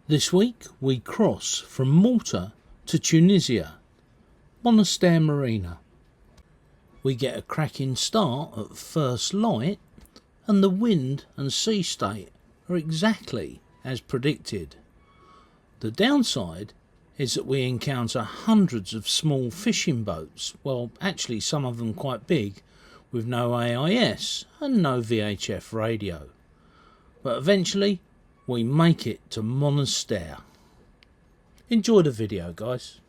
This week we cross from Malta to Tunisia, Monastir Marina. We get a cracking start at first light and the wind and sea state are exactly as predicted. The downside is that we encounter hundreds of small fishing boats, well actually some of them quite big, with no AIS and no VHF radio. But eventually we make it to Monastir. Enjoy the video, guys.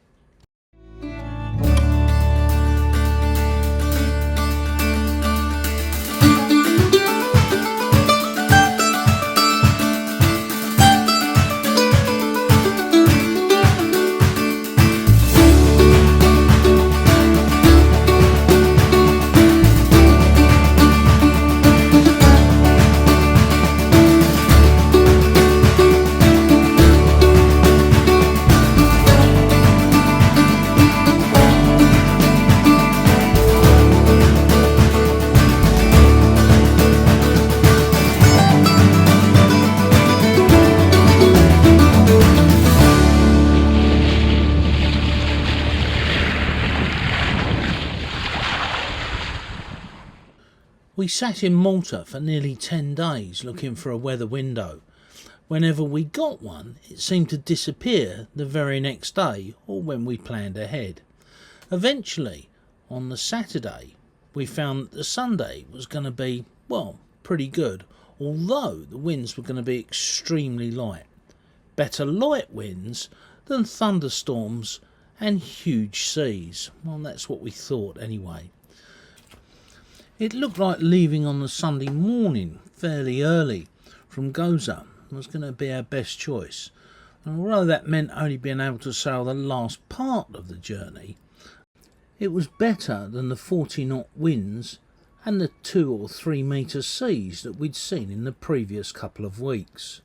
We sat in Malta for nearly 10 days looking for a weather window. Whenever we got one, it seemed to disappear the very next day or when we planned ahead. Eventually, on the Saturday, we found that the Sunday was going to be, well, pretty good, although the winds were going to be extremely light. Better light winds than thunderstorms and huge seas. Well, that's what we thought anyway. It looked like leaving on the Sunday morning fairly early from Goza was going to be our best choice. And although that meant only being able to sail the last part of the journey, it was better than the 40-knot winds and the 2 or 3 metre seas that we'd seen in the previous couple of weeks.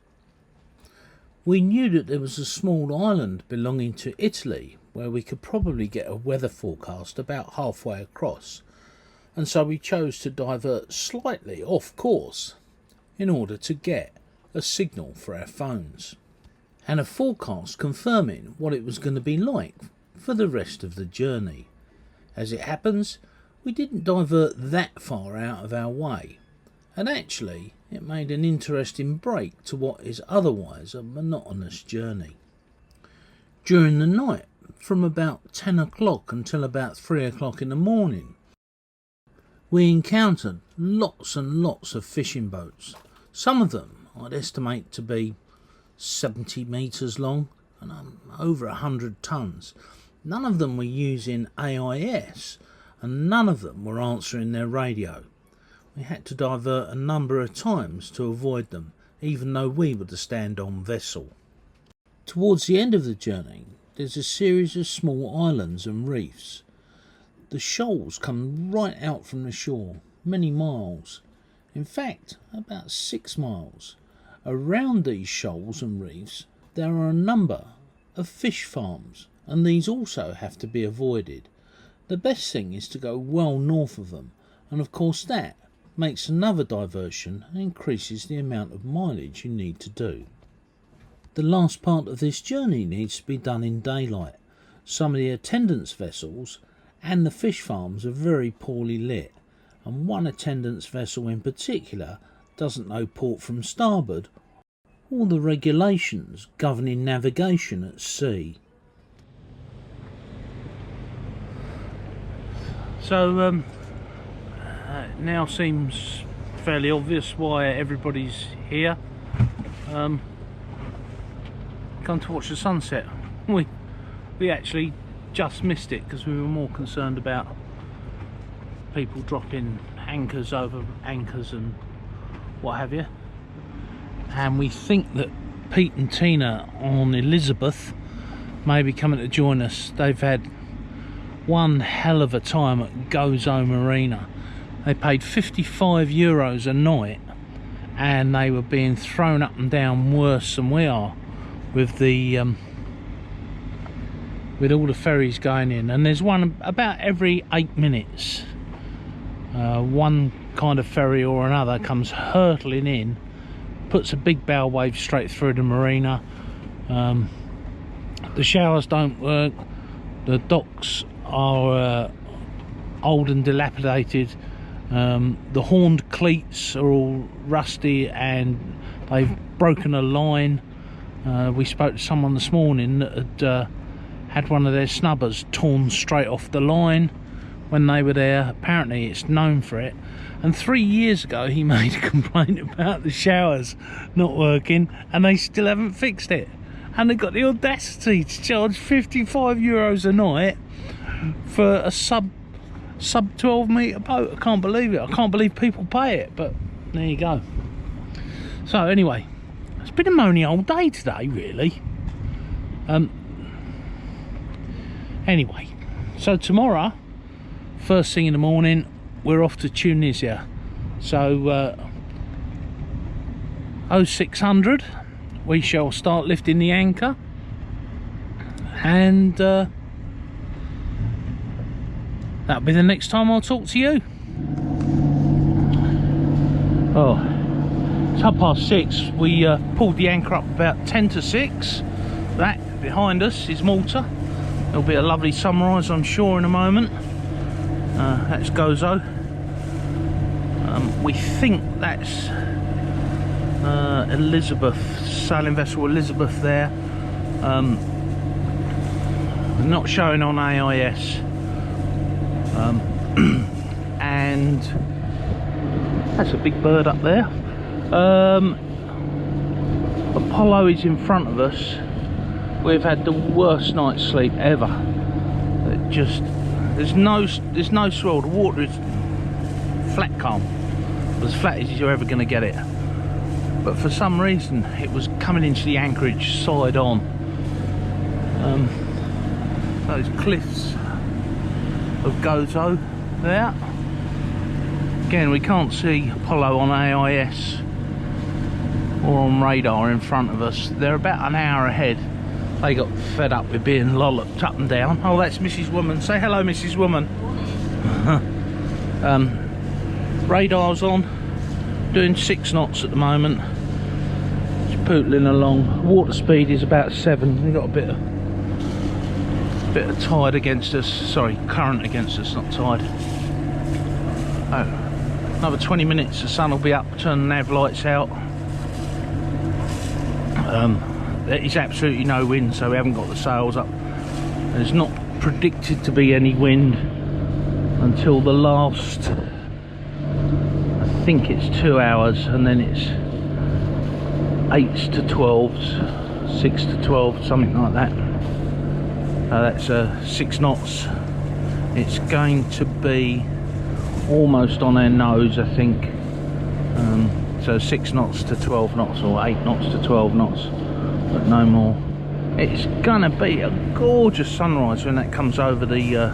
We knew that there was a small island belonging to Italy where we could probably get a weather forecast about halfway across, and so we chose to divert slightly off course in order to get a signal for our phones and a forecast confirming what it was going to be like for the rest of the journey. As it happens, we didn't divert that far out of our way, and actually it made an interesting break to what is otherwise a monotonous journey. During the night, from about 10 o'clock until about 3 o'clock in the morning, we encountered lots and lots of fishing boats. Some of them I'd estimate to be 70 metres long and over 100 tonnes. None of them were using AIS and none of them were answering their radio. We had to divert a number of times to avoid them, even though we were the stand-on vessel. Towards the end of the journey, there's a series of small islands and reefs. The shoals come right out from the shore, many miles. In fact, about 6 miles. Around these shoals and reefs, there are a number of fish farms, and these also have to be avoided. The best thing is to go well north of them, and of course that makes another diversion and increases the amount of mileage you need to do. The last part of this journey needs to be done in daylight. Some of the attendance vessels and the fish farms are very poorly lit, and one attendance vessel in particular doesn't know port from starboard or the regulations governing navigation at sea. So it now seems fairly obvious why everybody's here. Come to watch the sunset. We actually just missed it because we were more concerned about people dropping anchors over anchors and what have you. And we think that Pete and Tina on Elizabeth may be coming to join us. They've had one hell of a time at Gozo Marina. They paid €55 a night and they were being thrown up and down worse than we are with the with all the ferries going in, and there's one about every 8 minutes. One kind of ferry or another comes hurtling in, puts a big bow wave straight through the marina, The showers don't work, the docks are old and dilapidated, the horned cleats are all rusty and they've broken a line. We spoke to someone this morning that had one of their snubbers torn straight off the line when they were there. Apparently it's known for it, and 3 years ago he made a complaint about the showers not working and they still haven't fixed it, and they got the audacity to charge €55 a night for a sub 12 metre boat. I can't believe it. I can't believe people pay it, but there you go. So anyway, it's been a moany old day today, really. Anyway, so tomorrow, first thing in the morning, we're off to Tunisia. So 0600 we shall start lifting the anchor, and that'll be the next time I'll talk to you. Oh, it's 6:30. We pulled the anchor up about 10 to 6. That behind us is Malta. There'll be a lovely sunrise, I'm sure, in a moment. That's Gozo. We think that's Elizabeth, sailing vessel Elizabeth there. Not showing on AIS. And that's a big bird up there. Apollo is in front of us. We've had the worst night's sleep ever. There's no swell. The water is flat calm, as flat as you're ever going to get it. But for some reason it was coming into the anchorage side on. Those cliffs of Gozo there. Again, we can't see Apollo on AIS or on radar in front of us. They're about an hour ahead. They got fed up with being lolloped up and down. Oh, that's Mrs. Woman. Say hello, Mrs. Woman. Radar's on, doing 6 knots at the moment. It's pootling along. Water speed is about 7. We've got a bit of tide against us. Sorry, current against us, not tide. Oh, another 20 minutes, the sun will be up, turn the nav lights out. There is absolutely no wind, so we haven't got the sails up. There's not predicted to be any wind until the last, I think it's 2 hours, and then it's 8s to 12s, 6 to 12, something like that. That's 6 knots. It's going to be almost on our nose, I think. So 6 knots to 12 knots, or 8 knots to 12 knots, but no more. It's gonna be a gorgeous sunrise when that comes over the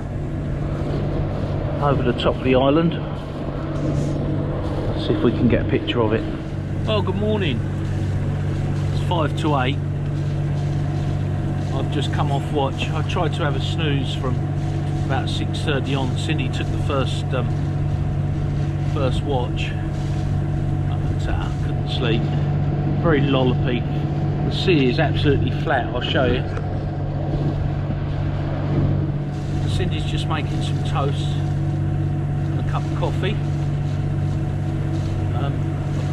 top of the island. Let's see if we can get a picture of it. Well, good morning. It's 5 to 8. I've just come off watch. I tried to have a snooze from about 6:30 on. Cindy took the first watch. I couldn't sleep. Very lollopy. The sea is absolutely flat. I'll show you. Cindy's just making some toast and a cup of coffee.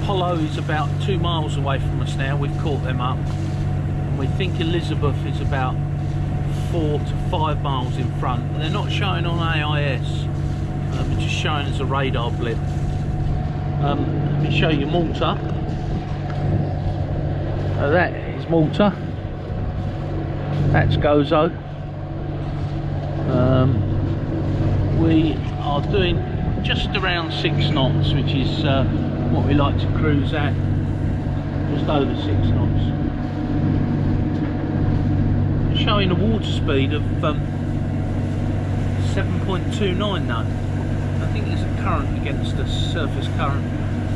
Apollo is about 2 miles away from us now. We've caught them up. We think Elizabeth is about 4 to 5 miles in front. They're not showing on AIS, they're just showing as a radar blip. Let me show you Malta. That is Malta. That's Gozo. We are doing just around 6 knots, which is what we like to cruise at. Just over 6 knots. Showing a water speed of 7.29 now. I think there's a current against us, surface current,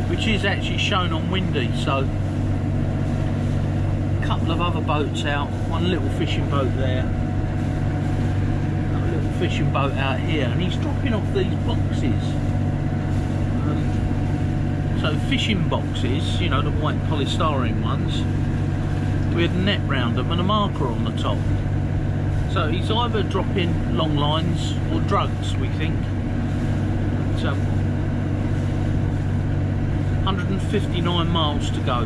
which is actually shown on windy. So a couple of other boats out, one little fishing boat there, another little fishing boat out here, and he's dropping off these boxes. So fishing boxes, you know, the white polystyrene ones, with a net round them and a marker on the top. So he's either dropping long lines or drugs, we think. But, 159 miles to go.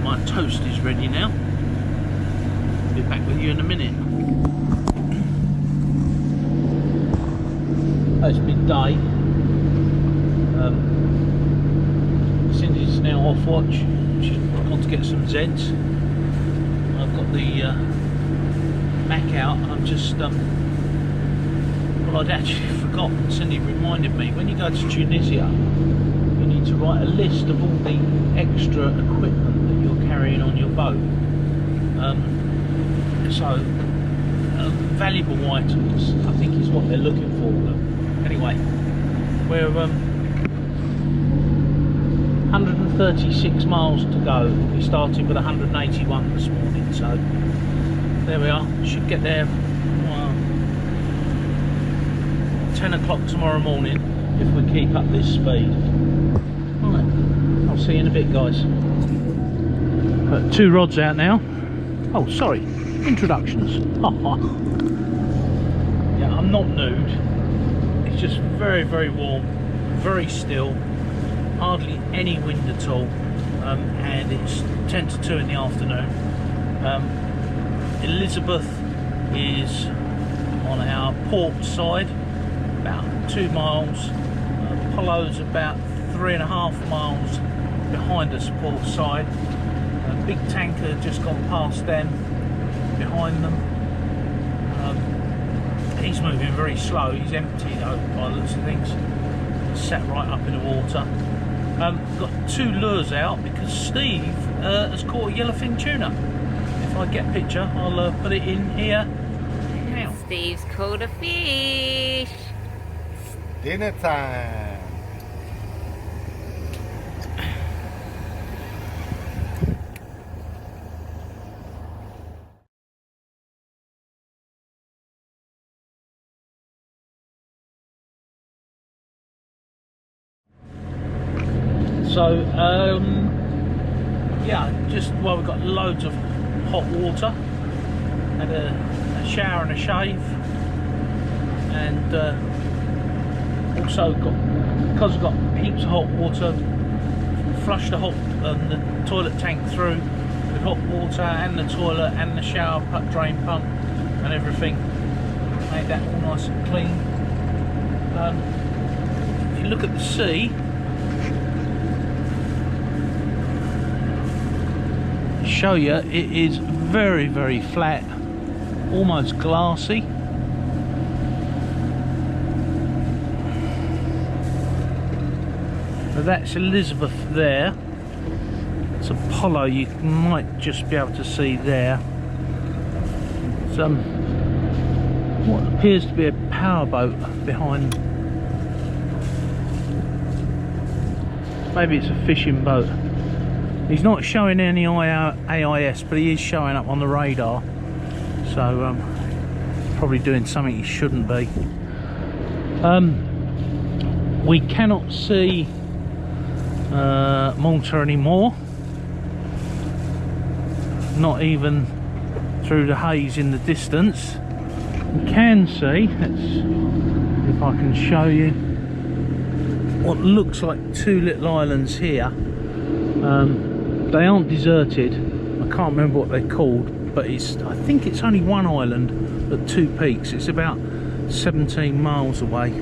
My toast is ready now. Be back with you in a minute. It's midday. Cindy's now off watch. She's gone to get some Zeds. I've got the Mac out. I'm just well, I'd actually forgotten. Cindy reminded me, when you go to Tunisia, you need to write a list of all the extra equipment that you're carrying on your boat. Valuable items, I think, is what they're looking for. Anyway, we're 136 miles to go. We started with 181 this morning, so there we are. Should get there 10 o'clock tomorrow morning if we keep up this speed. Right, I'll see you in a bit, guys. Put 2 rods out now. Oh, sorry, introductions. Yeah, I'm not nude. It's just very, very warm, very still, hardly any wind at all, and it's 10 to 2 in the afternoon. Elizabeth is on our port side, about 2 miles. Apollo's about 3.5 miles behind us port side. A big tanker just gone past them, behind them. He's moving very slow. He's empty though, by the looks of things. He's sat right up in the water. Got 2 lures out because Steve has caught a yellowfin tuna. If I get a picture, I'll put it in here now. Steve's caught a fish. Dinner time. So, yeah, just, well, we've got loads of hot water, had a shower and a shave, and also got, because we've got heaps of hot water, flushed the toilet tank through with hot water, and the toilet and the shower drain pump and everything. Made that all nice and clean. If you look at the sea, show you, it is very, very flat, almost glassy. So that's Elizabeth there. It's Apollo, you might just be able to see there. It's what appears to be a powerboat behind. Maybe it's a fishing boat. He's not showing any AIS, but he is showing up on the radar. So probably doing something he shouldn't be. We cannot see Malta anymore. Not even through the haze in the distance. You can see, if I can show you, what looks like 2 little islands here. They aren't deserted. I can't remember what they're called, but I think it's only 1 island at 2 peaks. It's about 17 miles away.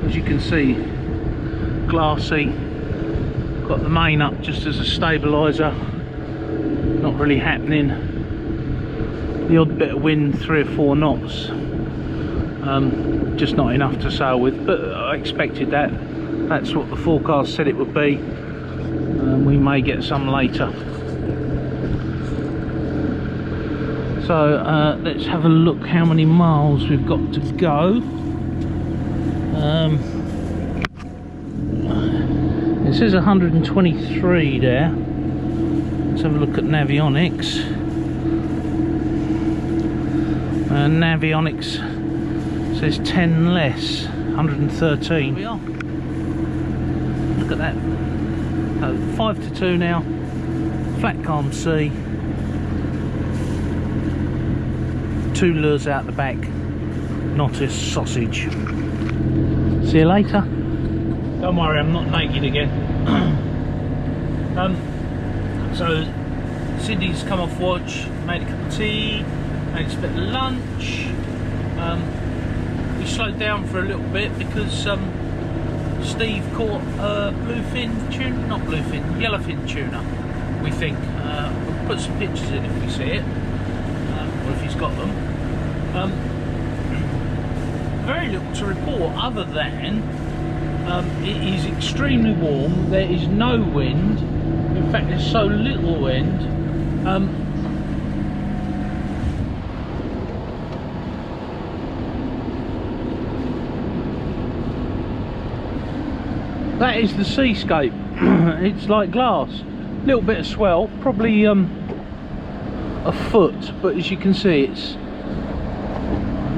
As you can see, glassy. Got the main up just as a stabiliser. Not really happening. The odd bit of wind, 3 or 4 knots. Just not enough to sail with, but I expected that. That's what the forecast said it would be. We may get some later. So let's have a look how many miles we've got to go. It says 123 there. Let's have a look at Navionics. Navionics says 10 less, 113. Here we are. Look at that. 5 to 2 now, flat calm sea, 2 lures out the back, not a sausage. See you later. Don't worry, I'm not naked again. So Sydney's come off watch, made a cup of tea, made a bit of lunch. We slowed down for a little bit because Steve caught bluefin tuna, not bluefin, yellowfin tuna, we think. We'll put some pictures in if we see it, or if he's got them. Very little to report other than it is extremely warm, there is no wind, in fact there's so little wind. That is the seascape. It's like glass. A little bit of swell, probably a foot, but as you can see it's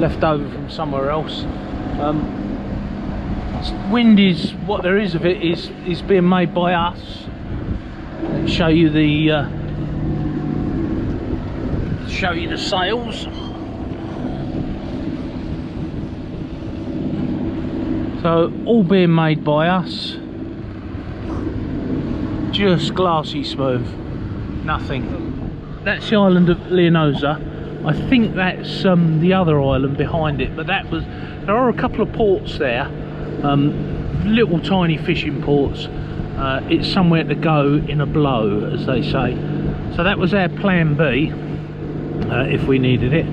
left over from somewhere else. Wind is what there is of it is being made by us. Let's show you the sails. So all being made by us, just glassy smooth, nothing. That's the island of Leonosa. I think that's the other island behind it, but there are a couple of ports there, little tiny fishing ports. It's somewhere to go in a blow, as they say. So that was our plan B, if we needed it.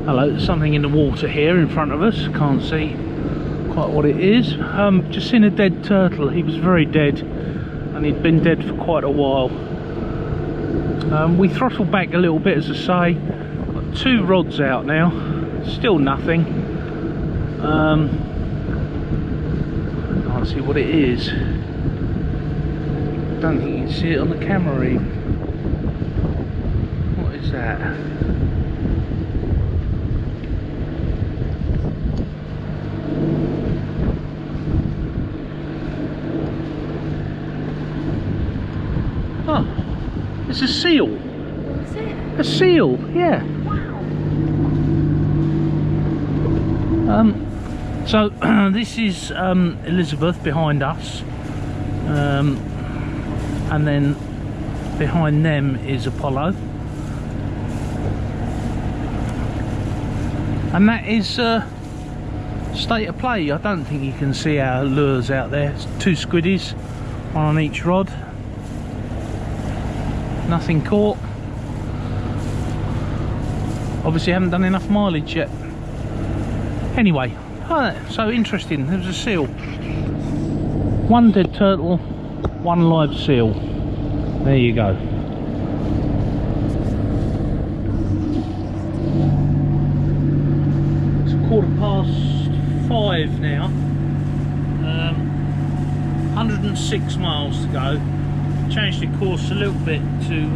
Hello, there's something in the water here in front of us, can't see quite what it is. Just seen a dead turtle. He was very dead and he'd been dead for quite a while. We throttled back a little bit, as I say. Got 2 rods out now, still nothing. Can't see what it is. Don't think you can see it on the camera even. What is that? Oh, it's a seal. What's it? A seal, yeah. Wow. So this is Elizabeth behind us, and then behind them is Apollo, and that is state of play. I don't think you can see our lures out there. It's 2 squiddies, 1 on each rod. Nothing caught. Obviously haven't done enough mileage yet. Anyway, so interesting. There's a seal. 1 dead turtle, 1 live seal. There you go. It's 5:15 now. 106 miles to go. Changed the course a little bit to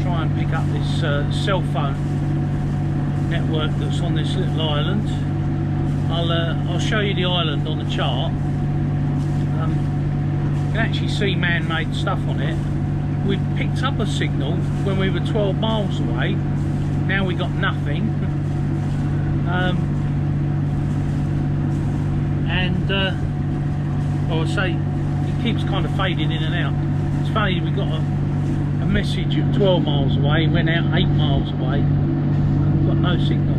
try and pick up this cell phone network that's on this little island. I'll show you the island on the chart. You can actually see man-made stuff on it. We picked up a signal when we were 12 miles away. Now we got nothing. I say it keeps kind of fading in and out. It's funny, we got a message at 12 miles away, went out 8 miles away, and we've got no signal.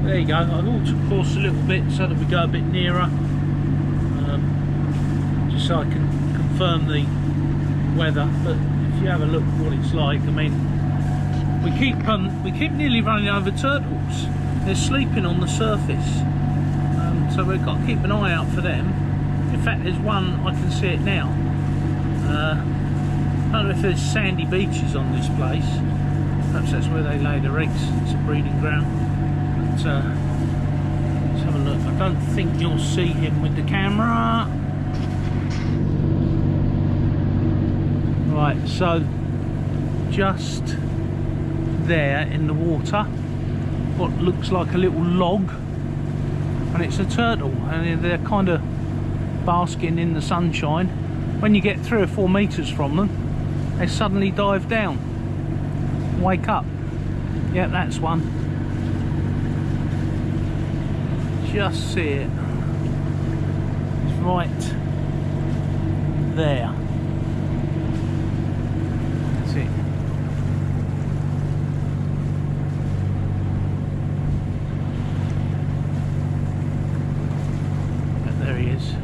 There you go. I've altered course a little bit so that we go a bit nearer, just so I can confirm the weather. But if you have a look at what it's like, I mean, we keep nearly running over turtles. They're sleeping on the surface, so we've got to keep an eye out for them. In fact, there's one, I can see it now. I don't know if there's sandy beaches on this place. Perhaps that's where they lay their eggs. It's a breeding ground. But let's have a look. I don't think you'll see him with the camera. Right, so just there in the water, what looks like a little log, and it's a turtle, and they're kind of basking in the sunshine. when you get 3 or 4 metres from them, they suddenly dive down, wake up. Yeah, that's one. Just see it. It's right there. That's it. But there he is.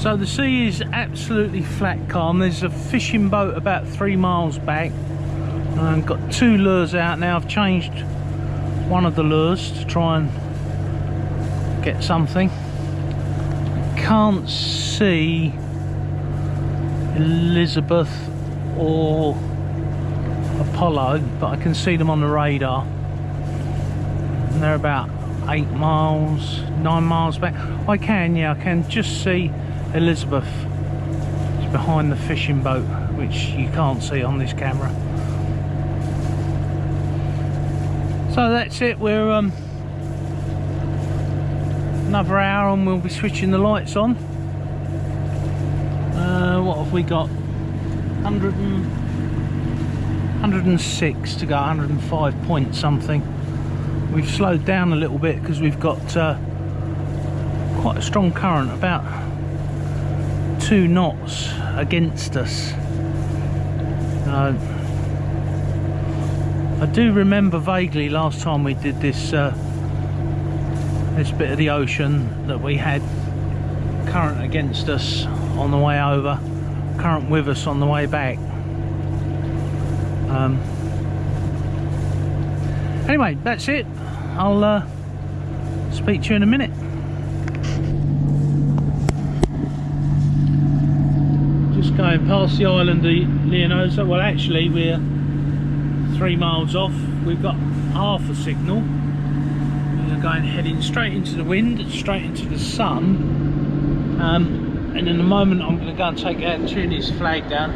So the sea is absolutely flat calm. There's a fishing boat about 3 miles back. I've got 2 lures out now. I've changed one of the lures to try and get something. Can't see Elizabeth or Apollo, but I can see them on the radar. And they're about 8 miles, 9 miles back. I can just see Elizabeth. It's behind the fishing boat, which you can't see on this camera. So that's it. We're another hour and we'll be switching the lights on. What have we got? 106 to go, 105 point something. We've slowed down a little bit because we've got quite a strong current, about 2 knots against us. I do remember vaguely last time we did this this bit of the ocean that we had current against us on the way over, current with us on the way back. Anyway, that's it. I'll speak to you in a minute. Just going past the island of Leonosa. Well, actually we're 3 miles off. We've got half a signal. We're going heading straight into the wind, straight into the sun, and in a moment I'm going to go and take our Tunis flag down.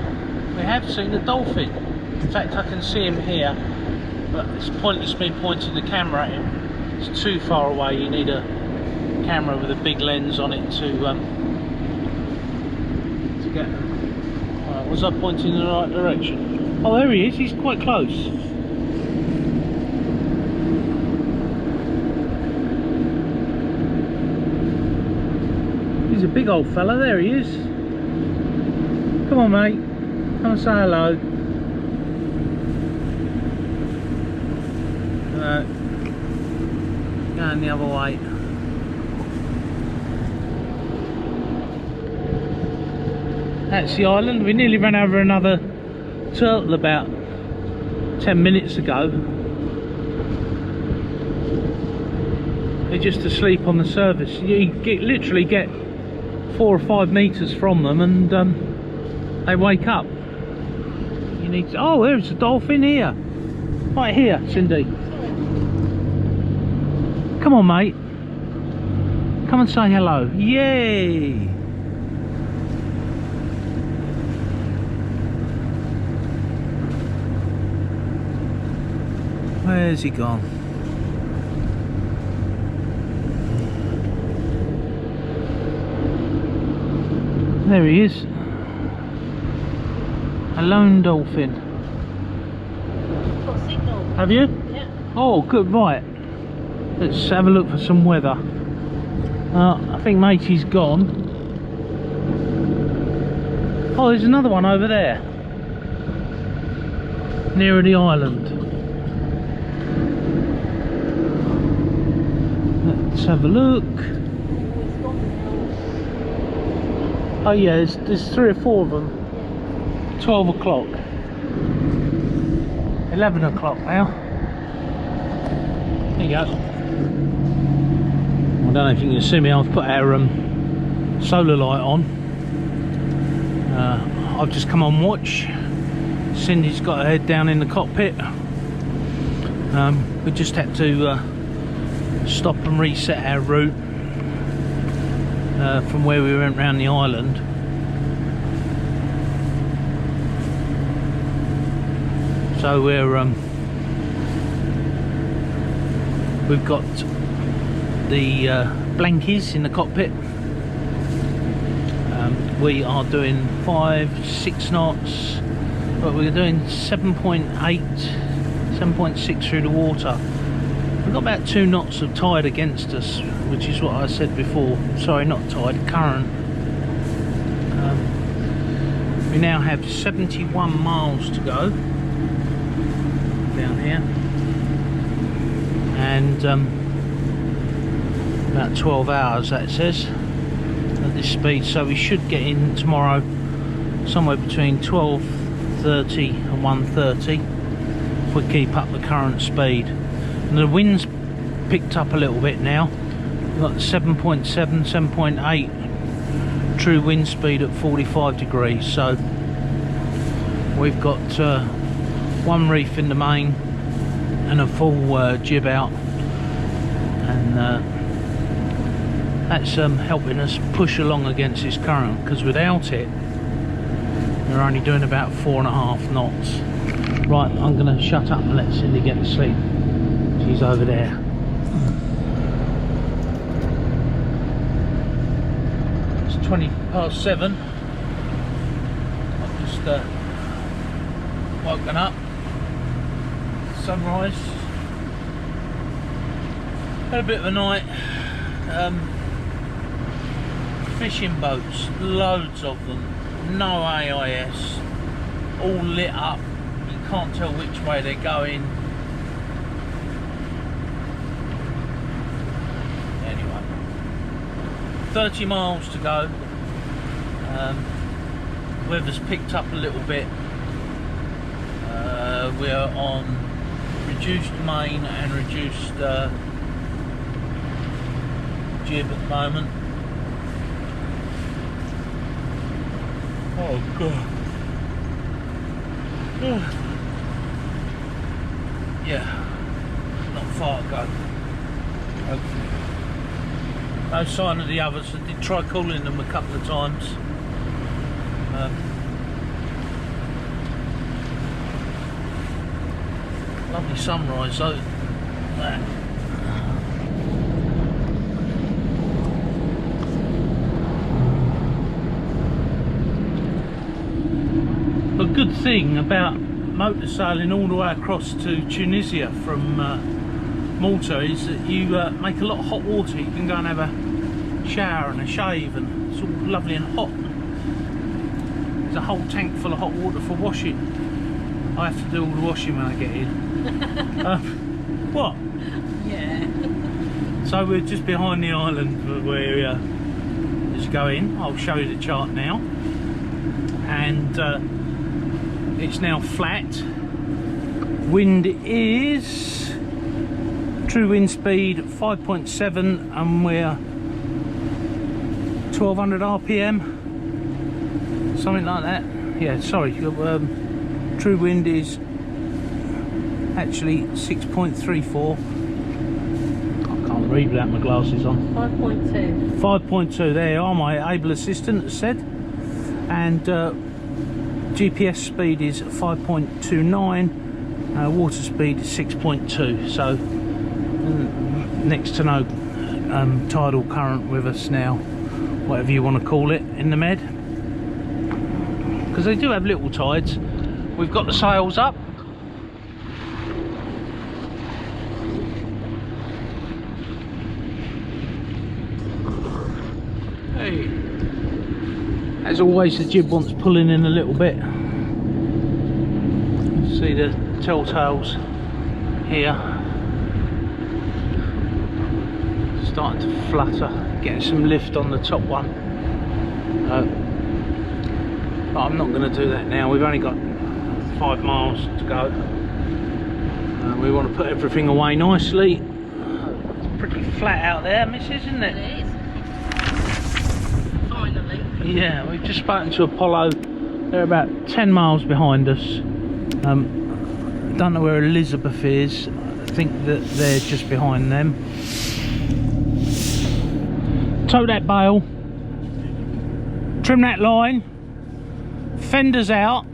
We have seen a dolphin. In fact, I can see him here, but it's pointless me pointing the camera at him. It's too far away. You need a camera with a big lens on it to get. Was I pointing in the right direction? Oh, there he is. He's quite close. He's a big old fella. There he is. Come on, mate. Come and say hello. Going the other way. That's the island. We nearly ran over another turtle about 10 minutes ago. They're just asleep on the surface. You literally get 4 or 5 meters from them and they wake up. You need to, oh, there's a dolphin here. Right here, Cindy. Come on, mate. Come and say hello. Yay! Where's he gone? There he is. A lone dolphin. Got a signal. Have you? Yeah. Oh, good, right. Let's have a look for some weather. I think matey's gone. Oh, there's another one over there. Nearer the island. Let's have a look. Oh yeah, there's 3 or 4 of them. 12 o'clock. 11 o'clock now. There you go. I don't know if you can see me, I've put our solar light on. I've just come on watch. Cindy's got her head down in the cockpit. We just had to stop and reset our route from where we went round the island. So we've got the blankies in the cockpit. we are doing 5-6 knots, but we're doing 7.8, 7.6 through the water. We've got about 2 knots of tide against us, which is what I said before. Sorry, not tide, current. We now have 71 miles to go down here, and about 12 hours that says at this speed, so we should get in tomorrow somewhere between 12:30 and 1:30 if we keep up the current speed. And the wind's picked up a little bit now. We've got 7.7, 7.8 true wind speed at 45 degrees, so we've got one reef in the main and a full jib out, and that's helping us push along against this current, because without it we're only doing about 4.5 knots. Right, I'm going to shut up and let Cindy get to sleep. She's over there. It's 7:20. I've just woken up. Sunrise. Had a bit of a night. Fishing boats, loads of them, no AIS, all lit up. You can't tell which way they're going. Anyway, 30 miles to go. Weather's picked up a little bit. We're on reduced main and reduced jib at the moment. Oh god. Yeah, not far to go. Hopefully. No sign of the others. I did try calling them a couple of times. Lovely sunrise though. That. A good thing about motor sailing all the way across to Tunisia from Malta is that you make a lot of hot water. You can go and have a shower and a shave, and it's all lovely and hot. There's a whole tank full of hot water for washing. I have to do all the washing when I get in. What? Yeah. So we're just behind the island where it's going. I'll show you the chart now. And it's now flat. Wind is true wind speed 5.7, and we're 1200 RPM, something like that. Yeah, sorry. True wind is actually 6.34. I can't read without my glasses on. 5.2. 5.2. There are my able assistant that said. And GPS speed is 5.29, water speed is 6.2, so next to no tidal current with us now, whatever you want to call it, in the Med, because they do have little tides. We've got the sails up. Hey. As always, the jib wants pulling in a little bit. See the telltales here. Starting to flutter, getting some lift on the top one. But I'm not going to do that now. We've only got 5 miles to go. We want to put everything away nicely. It's pretty flat out there, missus, isn't it? It is. Finally. Yeah, we've just spoken to Apollo. They're about 10 miles behind us. Don't know where Elizabeth is. I think that they're just behind them. Tow that bail. Trim that line. Fenders out.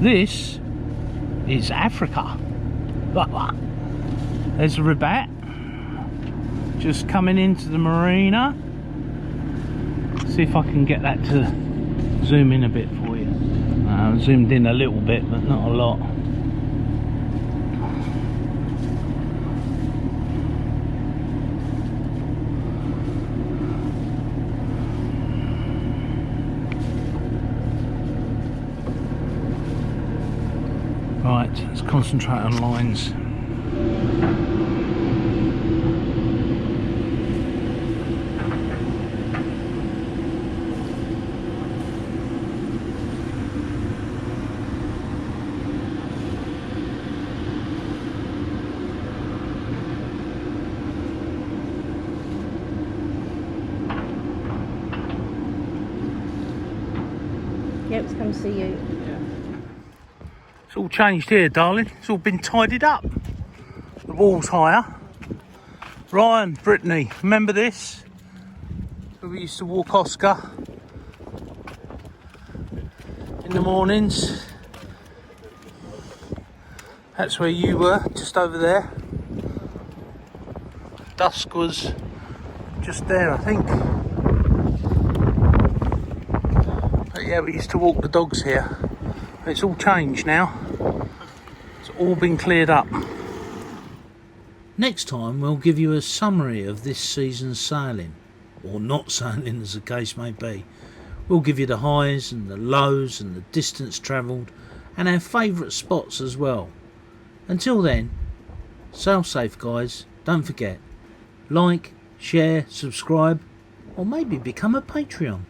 This is Africa. There's a rebat just coming into the marina. See if I can get that to zoom in a bit for you. Zoomed in a little bit, but not a lot. Right, let's concentrate on lines. Yep, let's come see you. It's all changed here, darling. It's all been tidied up. The wall's higher. Ryan, Brittany, remember this? Where we used to walk Oscar in the mornings. That's where you were, just over there. Dusk was just there, I think. But yeah, we used to walk the dogs here. It's all changed now. It's all been cleared up. Next time we'll give you a summary of this season's sailing, or not sailing as the case may be. We'll give you the highs and the lows and the distance travelled and our favourite spots as well. Until then, sail safe guys. Don't forget, like, share, subscribe, or maybe become a Patreon.